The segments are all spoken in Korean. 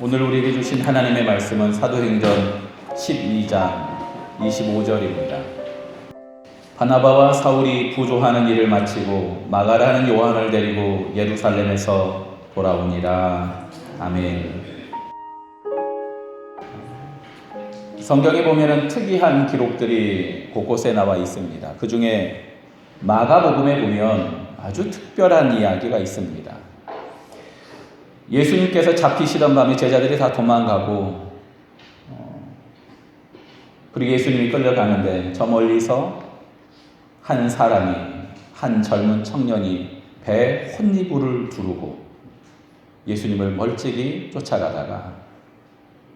오늘 우리에게 주신 하나님의 말씀은 사도행전 12장 25절입니다. 바나바와 사울이 부조하는 일을 마치고 마가라는 요한을 데리고 예루살렘에서 돌아오니라. 아멘. 성경에 보면은 특이한 기록들이 곳곳에 나와 있습니다. 그 중에 마가복음에 보면 아주 특별한 이야기가 있습니다. 예수님께서 잡히시던 밤에 제자들이 다 도망가고 그리고 예수님이 끌려가는데 저 멀리서 한 사람이, 한 젊은 청년이 배에 혼니부를 두르고 예수님을 멀찍이 쫓아가다가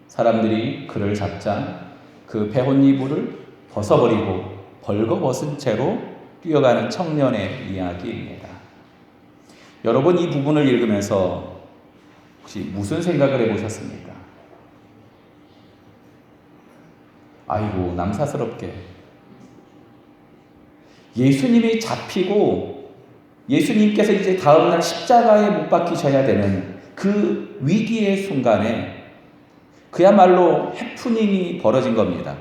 사람들이 그를 잡자 그 배 혼니부를 벗어버리고 벌거벗은 채로 뛰어가는 청년의 이야기입니다. 여러분, 이 부분을 읽으면서 혹시 무슨 생각을 해보셨습니까? 아이고, 남사스럽게. 예수님이 잡히고 예수님께서 이제 다음날 십자가에 못 박히셔야 되는 그 위기의 순간에 그야말로 해프닝이 벌어진 겁니다.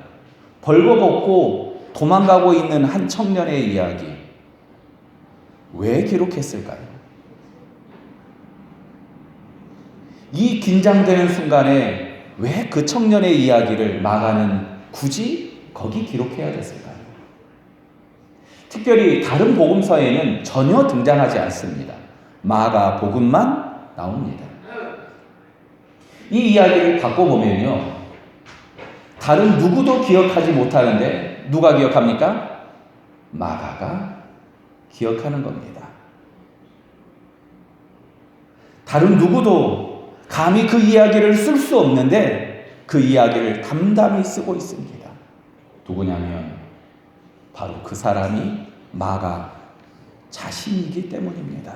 벌거벗고 도망가고 있는 한 청년의 이야기. 왜 기록했을까요? 이 긴장되는 순간에 왜 그 청년의 이야기를 마가는 굳이 거기 기록해야 됐을까요? 특별히 다른 복음서에는 전혀 등장하지 않습니다. 마가 복음만 나옵니다. 이 이야기를 바꿔보면요, 다른 누구도 기억하지 못하는데 누가 기억합니까? 마가가 기억하는 겁니다. 다른 누구도 감히 그 이야기를 쓸 수 없는데 그 이야기를 담담히 쓰고 있습니다. 누구냐면 바로 그 사람이 마가 자신이기 때문입니다.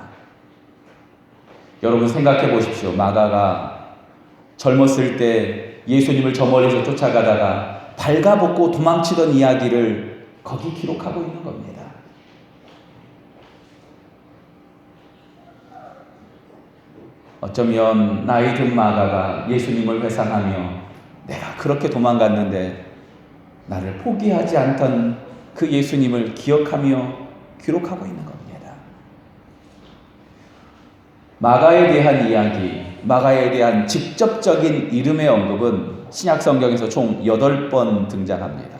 여러분 생각해 보십시오. 마가가 젊었을 때 예수님을 저 멀리서 쫓아가다가 발가벗고 도망치던 이야기를 거기 기록하고 있는 겁니다. 어쩌면 나이 든 마가가 예수님을 회상하며 내가 그렇게 도망갔는데 나를 포기하지 않던 그 예수님을 기억하며 기록하고 있는 겁니다. 마가에 대한 이야기, 마가에 대한 직접적인 이름의 언급은 신약 성경에서 총 8번 등장합니다.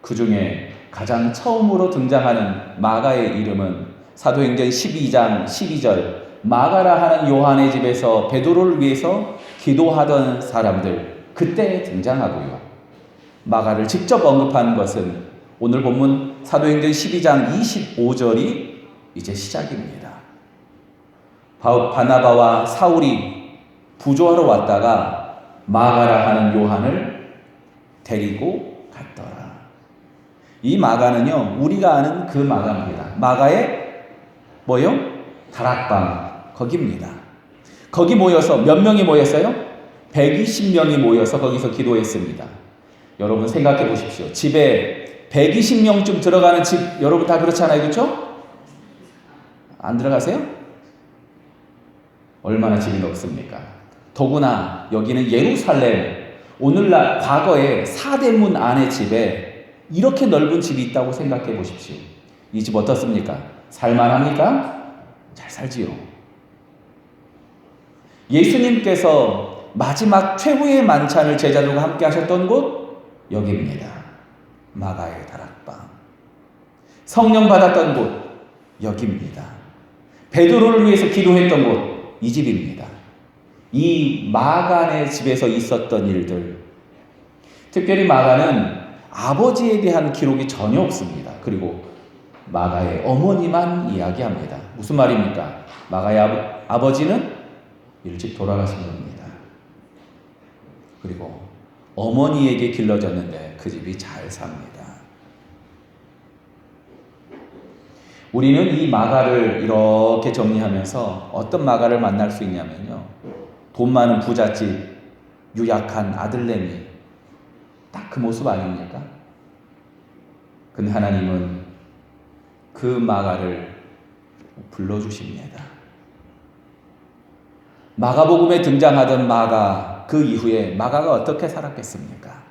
그 중에 가장 처음으로 등장하는 마가의 이름은 사도행전 12장 12절 마가라 하는 요한의 집에서 베드로를 위해서 기도하던 사람들, 그때 등장하고요. 마가를 직접 언급한 것은 오늘 본문 사도행전 12장 25절이 이제 시작입니다. 바나바와 사울이 부조하러 왔다가 마가라 하는 요한을 데리고 갔더라. 이 마가는요, 우리가 아는 그 마가입니다. 마가의 뭐요? 다락방. 거기입니다. 거기 모여서 몇 명이 모였어요? 120명이 모여서 거기서 기도했습니다. 여러분 생각해 보십시오. 집에 120명쯤 들어가는 집 여러분 다 그렇잖아요. 그렇죠? 안 들어가세요? 얼마나 집이 넓습니까? 더구나 여기는 예루살렘, 오늘날 과거에 사대문 안의 집에 이렇게 넓은 집이 있다고 생각해 보십시오. 이 집 어떻습니까? 살만합니까? 잘 살지요. 예수님께서 마지막 최후의 만찬을 제자들과 함께 하셨던 곳 여기입니다. 마가의 다락방. 성령 받았던 곳 여기입니다. 베드로를 위해서 기도했던 곳 이 집입니다. 이 마가의 집에서 있었던 일들, 특별히 마가는 아버지에 대한 기록이 전혀 없습니다. 그리고 마가의 어머니만 이야기합니다. 무슨 말입니까? 마가의 아버지는 일찍 돌아가신 겁니다. 그리고 어머니에게 길러졌는데 그 집이 잘 삽니다. 우리는 이 마가를 이렇게 정리하면서 어떤 마가를 만날 수 있냐면요, 돈 많은 부잣집, 유약한 아들내미, 딱 그 모습 아닙니까? 근데 하나님은 그 마가를 불러주십니다. 마가복음에 등장하던 마가, 마가, 그 이후에 마가가 어떻게 살았겠습니까?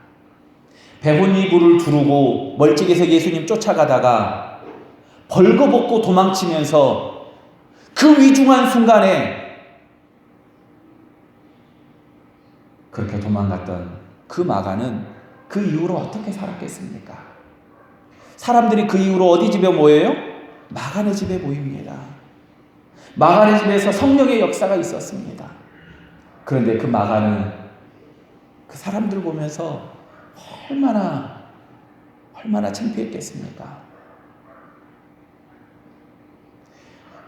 배혼 이불을 두르고 멀찍이서 예수님 쫓아가다가 벌거벗고 도망치면서 그 위중한 순간에 그렇게 도망갔던 그 마가는 그 이후로 어떻게 살았겠습니까? 사람들이 그 이후로 어디 집에 모여요? 마가네 집에 모입니다. 마가네 집에서 성령의 역사가 있었습니다. 그런데 그 마가는 그 사람들 보면서 얼마나 창피했겠습니까?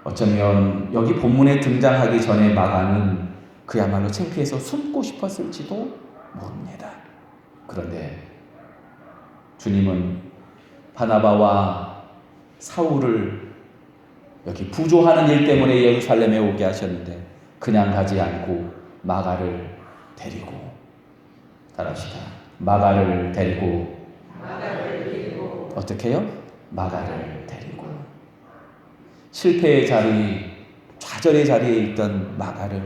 어쩌면 여기 본문에 등장하기 전에 마가는 그야말로 창피해서 숨고 싶었을지도 모릅니다. 그런데 주님은 바나바와 사울을 여기 부조하는 일 때문에 예루살렘에 오게 하셨는데 그냥 가지 않고 마가를 데리고, 따라합시다. 마가를 데리고 어떻게 해요? 마가를 데리고 실패의 자리, 좌절의 자리에 있던 마가를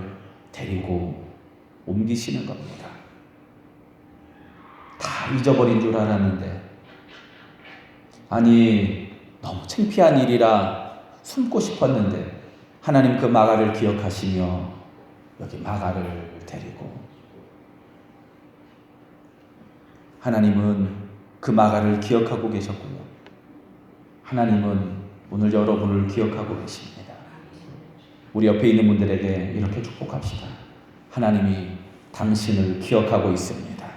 데리고 옮기시는 겁니다. 다 잊어버린 줄 알았는데, 아니 너무 창피한 일이라 숨고 싶었는데 하나님 그 마가를 기억하시며 여기 마가를 데리고, 하나님은 그 마가를 기억하고 계셨고요. 하나님은 오늘 여러분을 기억하고 계십니다. 우리 옆에 있는 분들에게 이렇게 축복합시다. 하나님이 당신을 기억하고 있습니다.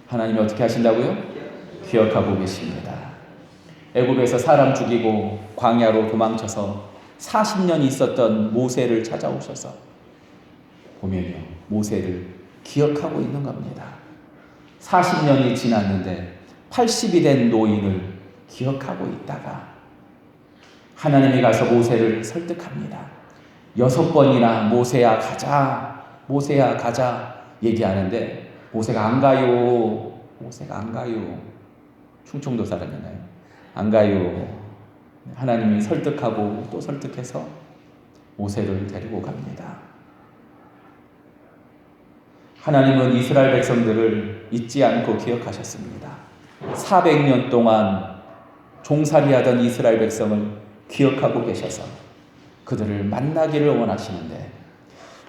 하나님이 어떻게 하신다고요? 기억하고 계십니다. 애굽에서 사람 죽이고 광야로 도망쳐서 40년 있었던 모세를 찾아오셔서 보면요, 모세를 기억하고 있는 겁니다. 40년이 지났는데 80이 된 노인을 기억하고 있다가 하나님이 가서 모세를 설득합니다. 6번이나 모세야 가자, 모세야 가자 얘기하는데 모세가 안 가요. 모세가 안 가요. 충청도 사람이나요? 안 가요. 하나님이 설득하고 또 설득해서 모세를 데리고 갑니다. 하나님은 이스라엘 백성들을 잊지 않고 기억하셨습니다. 400년 동안 종살이하던 이스라엘 백성을 기억하고 계셔서 그들을 만나기를 원하시는데,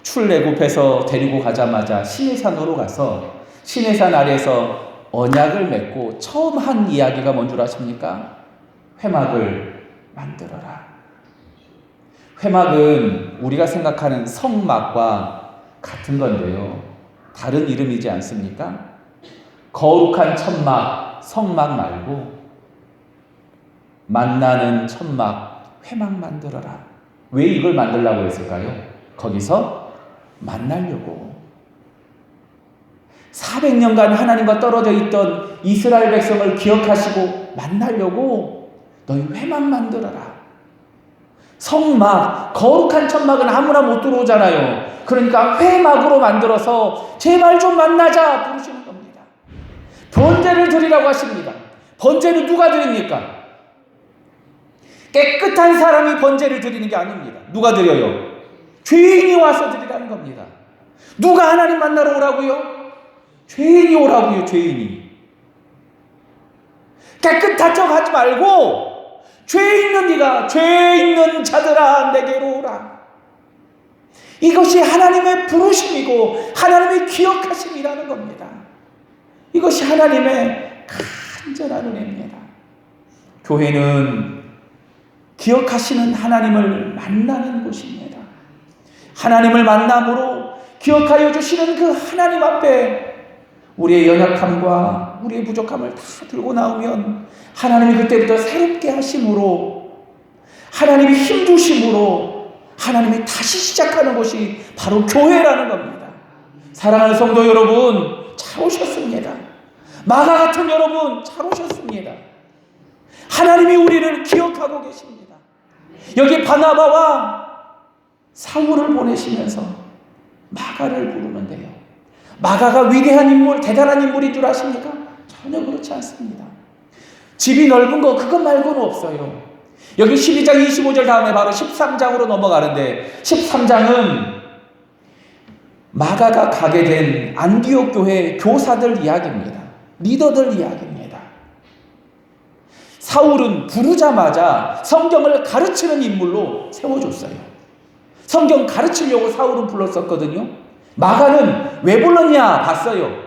출애굽해서 데리고 가자마자 시내산으로 가서 시내산 아래서 언약을 맺고 처음 한 이야기가 뭔 줄 아십니까? 회막을 만들어라. 회막은 우리가 생각하는 성막과 같은 건데요, 다른 이름이지 않습니까? 거룩한 천막, 성막 말고 만나는 천막, 회막 만들어라. 왜 이걸 만들라고 했을까요? 거기서 만나려고. 400년간 하나님과 떨어져 있던 이스라엘 백성을 기억하시고 만나려고 너희 회막 만들어라. 성막, 거룩한 천막은 아무나 못 들어오잖아요. 그러니까 회막으로 만들어서 제발 좀 만나자 부르시는 겁니다. 번제를 드리라고 하십니다. 번제는 누가 드립니까? 깨끗한 사람이 번제를 드리는 게 아닙니다. 누가 드려요? 죄인이 와서 드리라는 겁니다. 누가 하나님 만나러 오라고요? 죄인이 오라고요. 죄인이. 깨끗한 척 하지 말고 죄 있는 네가, 죄 있는 자들아 내게로 오라. 이것이 하나님의 부르심이고 하나님의 기억하심이라는 겁니다. 이것이 하나님의 간절한 은혜입니다. 교회는 기억하시는 하나님을 만나는 곳입니다. 하나님을 만남으로 기억하여 주시는 그 하나님 앞에 우리의 연약함과 우리의 부족함을 다 들고 나오면 하나님이 그때부터 새롭게 하심으로, 하나님이 힘주심으로 하나님이 다시 시작하는 곳이 바로 교회라는 겁니다. 사랑하는 성도 여러분, 잘 오셨습니다. 마가 같은 여러분, 잘 오셨습니다. 하나님이 우리를 기억하고 계십니다. 여기 바나바와 사울을 보내시면서 마가를 부르는데요, 마가가 위대한 인물, 대단한 인물인 줄 아십니까? 전혀 그렇지 않습니다. 집이 넓은 거 그것 말고는 없어요. 여기 12장 25절 다음에 바로 13장으로 넘어가는데 13장은 마가가 가게 된 안디옥 교회 교사들 이야기입니다. 리더들 이야기입니다. 사울은 부르자마자 성경을 가르치는 인물로 세워줬어요. 성경 가르치려고 사울은 불렀었거든요. 마가는 왜 불렀냐 봤어요.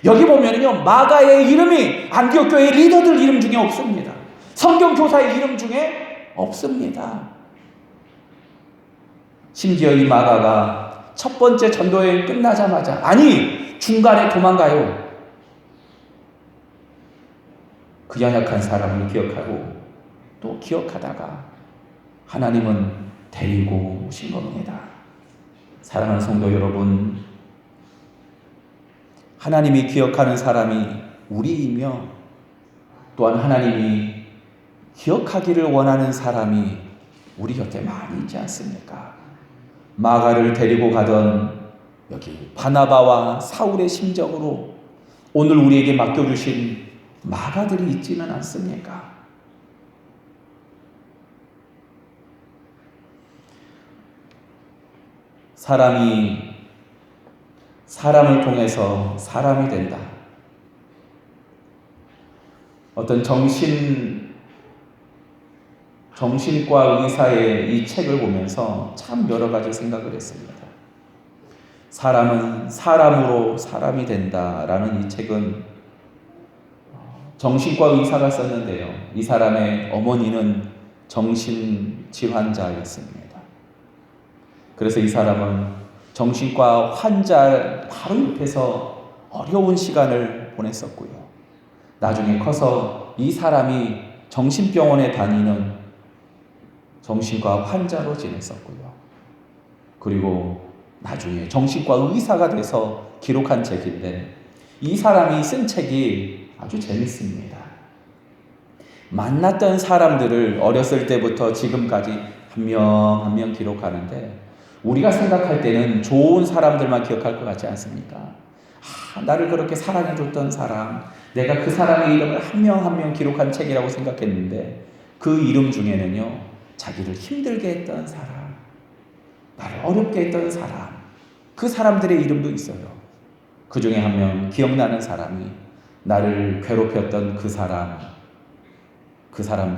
여기 보면요, 마가의 이름이 안디옥 교회 리더들 이름 중에 없습니다. 성경 교사의 이름 중에 없습니다. 심지어 이 마가가 첫 번째 전도여행 끝나자마자, 아니 중간에 도망가요. 그 연약한 사람을 기억하고 또 기억하다가 하나님은 데리고 오신 겁니다. 사랑하는 성도 여러분, 하나님이 기억하는 사람이 우리이며 또한 하나님이 기억하기를 원하는 사람이 우리 곁에 많이 있지 않습니까? 마가를 데리고 가던 여기 바나바와 사울의 심정으로 오늘 우리에게 맡겨주신 마가들이 있지는 않습니까? 사람이 사람을 통해서 사람이 된다. 어떤 정신과 의사의 이 책을 보면서 참 여러 가지 생각을 했습니다. 사람은 사람으로 사람이 된다라는 이 책은 정신과 의사가 썼는데요. 이 사람의 어머니는 정신질환자였습니다. 그래서 이 사람은 정신과 환자 바로 옆에서 어려운 시간을 보냈었고요. 나중에 커서 이 사람이 정신병원에 다니는 정신과 환자로 지냈었고요. 그리고 나중에 정신과 의사가 돼서 기록한 책인데 이 사람이 쓴 책이 아주 재밌습니다. 만났던 사람들을 어렸을 때부터 지금까지 한 명 한 명 기록하는데 우리가 생각할 때는 좋은 사람들만 기억할 것 같지 않습니까? 나를 그렇게 사랑해줬던 사람, 내가 그 사람의 이름을 한 명 한 명 기록한 책이라고 생각했는데 그 이름 중에는요, 자기를 힘들게 했던 사람, 나를 어렵게 했던 사람, 그 사람들의 이름도 있어요. 그 중에 한 명 기억나는 사람이 나를 괴롭혔던 그 사람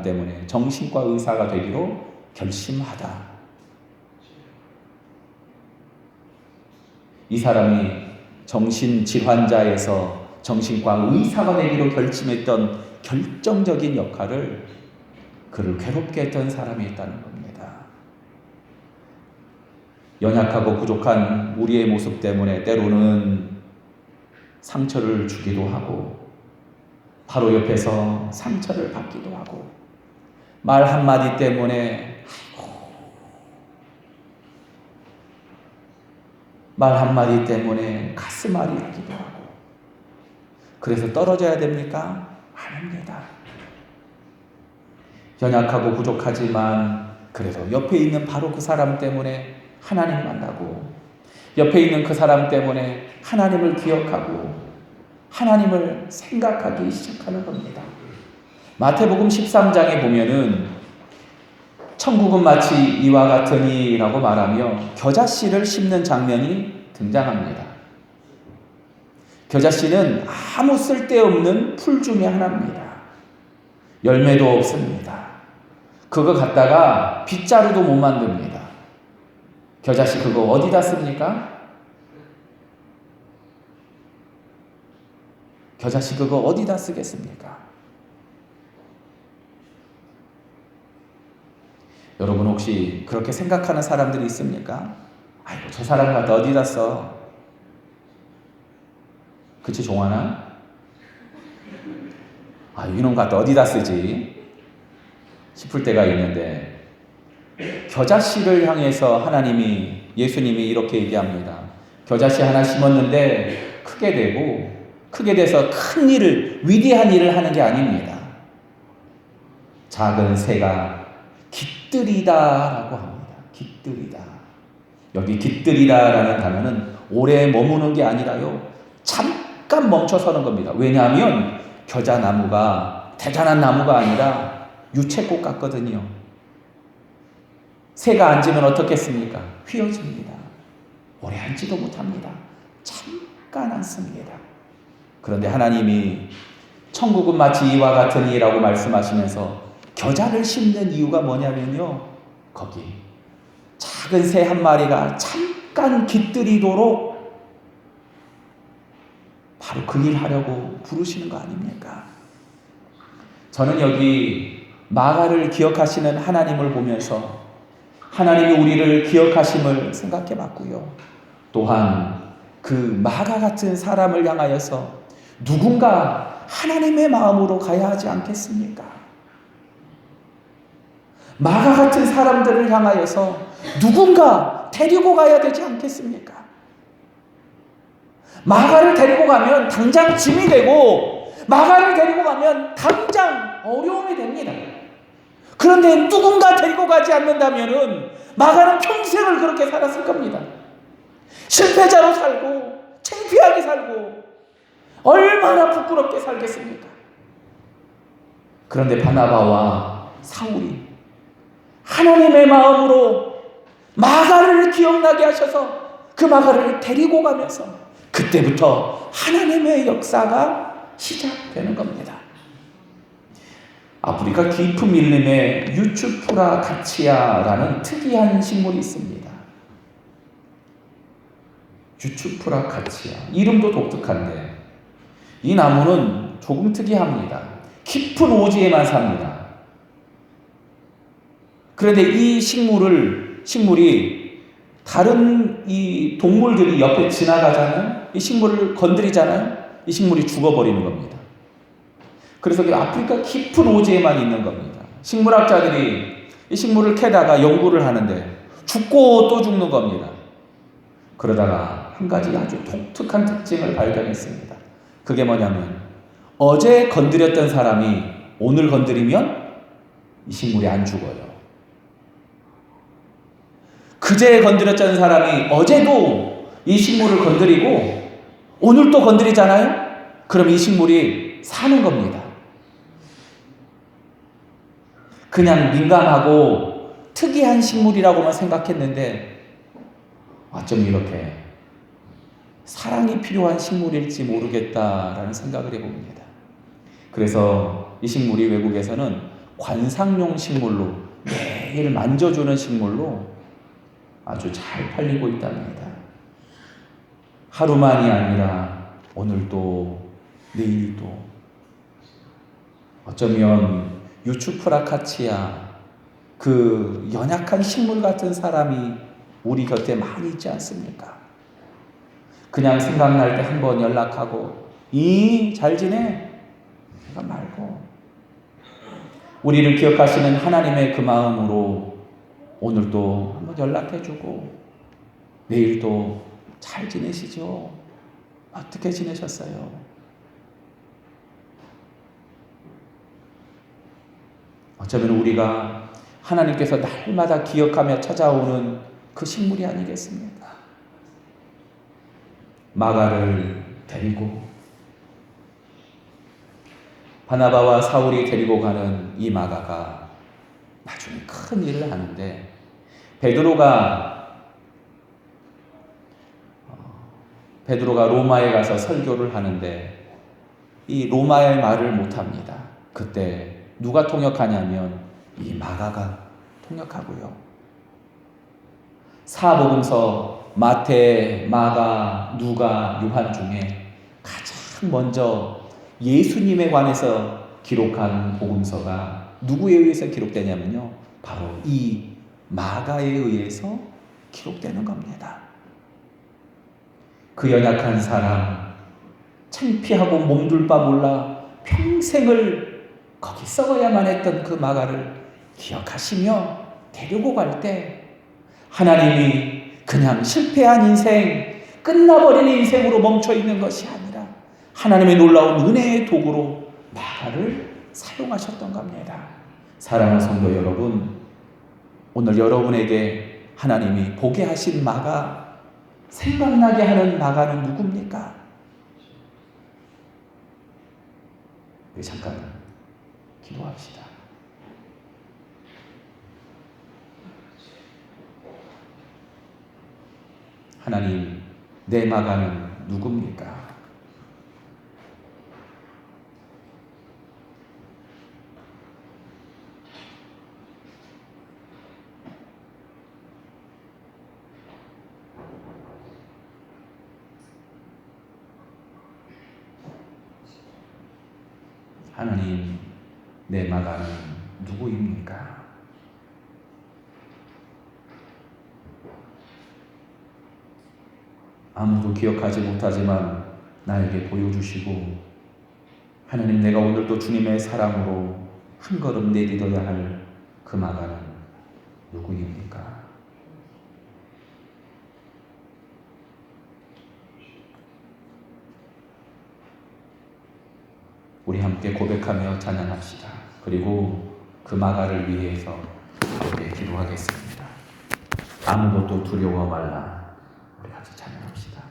때문에 정신과 의사가 되기로 결심하다. 이 사람이 정신질환자에서 정신과 의사가 되기로 결심했던 결정적인 역할을 그를 괴롭게 했던 사람이 있다는 겁니다. 연약하고 부족한 우리의 모습 때문에 때로는 상처를 주기도 하고 바로 옆에서 상처를 받기도 하고 말 한마디 때문에 말 한마디 때문에 가슴 아리하기도 하고 그래서 떨어져야 됩니까? 아닙니다. 연약하고 부족하지만 그래도 옆에 있는 바로 그 사람 때문에 하나님 만나고 옆에 있는 그 사람 때문에 하나님을 기억하고 하나님을 생각하기 시작하는 겁니다. 마태복음 13장에 보면은 천국은 마치 이와 같으니라고 말하며 겨자씨를 씹는 장면이 등장합니다. 겨자씨는 아무 쓸데없는 풀 중에 하나입니다. 열매도 없습니다. 그거 갖다가 빗자루도 못 만듭니다. 겨자씨 그거 어디다 씁니까? 겨자씨 그거 어디다 쓰겠습니까? 여러분 혹시 그렇게 생각하는 사람들이 있습니까? 아이고 저 사람 갖다 어디다 써? 그치 종환아? 아 이놈 갖다 어디다 쓰지? 싶을 때가 있는데 겨자씨를 향해서 하나님이 예수님이 이렇게 얘기합니다. 겨자씨 하나 심었는데 크게 돼서 큰 일을 위대한 일을 하는 게 아닙니다. 작은 새가 깃들이다라고 합니다. 깃들이다. 여기 깃들이다라는 단어는 오래 머무는 게 아니라요. 잠깐 멈춰서는 겁니다. 왜냐하면 겨자나무가 대단한 나무가 아니라 유채꽃 같거든요. 새가 앉으면 어떻겠습니까? 휘어집니다. 오래 앉지도 못합니다. 잠깐 앉습니다. 그런데 하나님이 천국은 마치 이와 같으니라고 말씀하시면서 겨자를 심는 이유가 뭐냐면요, 거기 작은 새 한 마리가 잠깐 깃들이도록 바로 그 일 하려고 부르시는 거 아닙니까? 저는 여기 마가를 기억하시는 하나님을 보면서 하나님이 우리를 기억하심을 생각해 봤고요. 또한 그 마가 같은 사람을 향하여서 누군가 하나님의 마음으로 가야 하지 않겠습니까? 마가 같은 사람들을 향하여서 누군가 데리고 가야 되지 않겠습니까? 마가를 데리고 가면 당장 짐이 되고, 마가를 데리고 가면 당장 어려움이 됩니다. 그런데 누군가 데리고 가지 않는다면은 마가는 평생을 그렇게 살았을 겁니다. 실패자로 살고 창피하게 살고 얼마나 부끄럽게 살겠습니까? 그런데 바나바와 사울이 하나님의 마음으로 마가를 기억나게 하셔서 그 마가를 데리고 가면서 그때부터 하나님의 역사가 시작되는 겁니다. 아프리카 깊은 밀림에 유추푸라 가치아라는 특이한 식물이 있습니다. 유추푸라 가치아, 이름도 독특한데 이 나무는 조금 특이합니다. 깊은 오지에만 삽니다. 그런데 이 식물이 다른 이 동물들이 옆에 지나가잖아요. 이 식물을 건드리잖아요. 이 식물이 죽어버리는 겁니다. 그래서 아프리카 깊은 오지에만 있는 겁니다. 식물학자들이 이 식물을 캐다가 연구를 하는데 죽고 또 죽는 겁니다. 그러다가 한 가지 아주 독특한 특징을 발견했습니다. 그게 뭐냐면 어제 건드렸던 사람이 오늘 건드리면 이 식물이 안 죽어요. 그제 건드렸던 사람이 어제도 이 식물을 건드리고 오늘 또 건드리잖아요? 그럼 이 식물이 사는 겁니다. 그냥 민감하고 특이한 식물이라고만 생각했는데 어쩜 이렇게 사랑이 필요한 식물일지 모르겠다라는 생각을 해봅니다. 그래서 이 식물이 외국에서는 관상용 식물로, 매일 만져주는 식물로 아주 잘 팔리고 있답니다. 하루만이 아니라 오늘도 내일도. 어쩌면 유추프라카치아, 그 연약한 식물 같은 사람이 우리 곁에 많이 있지 않습니까? 그냥 생각날 때 한번 연락하고 잘 지내? 내가 말고 우리를 기억하시는 하나님의 그 마음으로 오늘도 한번 연락해주고 내일도 잘 지내시죠? 어떻게 지내셨어요? 어쩌면 우리가 하나님께서 날마다 기억하며 찾아오는 그 식물이 아니겠습니까? 마가를 데리고 바나바와 사울이 데리고 가는 이 마가가 나중에 큰 일을 하는데 베드로가 로마에 가서 설교를 하는데 이 로마의 말을 못합니다. 그때 누가 통역하냐면 이 마가가 통역하고요. 사복음서 마태, 마가, 누가, 요한 중에 가장 먼저 예수님에 관해서 기록한 복음서가 누구에 의해서 기록되냐면요, 바로 이 마가에 의해서 기록되는 겁니다. 그 연약한 사람, 창피하고 몸둘 바 몰라 평생을 거기 썩어야만 했던 그 마가를 기억하시며 데리고 갈 때 하나님이 그냥 실패한 인생, 끝나버린 인생으로 멈춰있는 것이 아니라 하나님의 놀라운 은혜의 도구로 마가를 사용하셨던 겁니다. 사랑하는 성도 여러분, 오늘 여러분에게 하나님이 보게 하신 마가, 생각나게 하는 마가는 누굽니까? 우리 잠깐 기도합시다. 하나님, 내 마가는 누굽니까? 하나님, 내 마가는 누구입니까? 아무도 기억하지 못하지만 나에게 보여주시고, 하나님, 내가 오늘도 주님의 사랑으로 한 걸음 내딛어야 할 그 마가는 누구입니까? 우리 함께 고백하며 찬양합시다. 그리고 그 마가를 위해서 함께 기도하겠습니다. 아무것도 두려워 말라. 우리 같이 찬양합시다.